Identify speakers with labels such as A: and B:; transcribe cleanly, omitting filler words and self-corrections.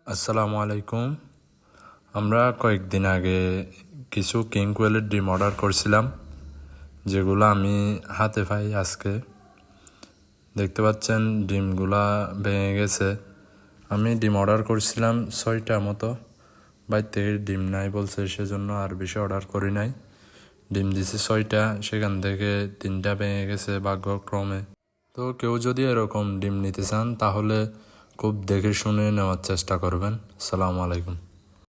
A: আসসালামু আলাইকুম। আমরা কয়েকদিন আগে কিছু কিং কোয়েলের ডিম অর্ডার করছিলাম, যেগুলো আমি হাতে পাই আজকে। দেখতে পাচ্ছেন ডিমগুলা ভেঙে গেছে। আমি ডিম অর্ডার করছিলাম 6টা মতো, বাড়িতে ডিম নাই বলছে, সেজন্য আর বেশি অর্ডার করি নাই। ডিম দিছে 6টা, সেখান থেকে 3টা ভেঙে গেছে ভাগ্যক্রমে। তো কেউ যদি এরকম ডিম নিতে চান তাহলে খুব দেখে শুনে নেওয়ার চেষ্টা করবেন। আসসালামু আলাইকুম।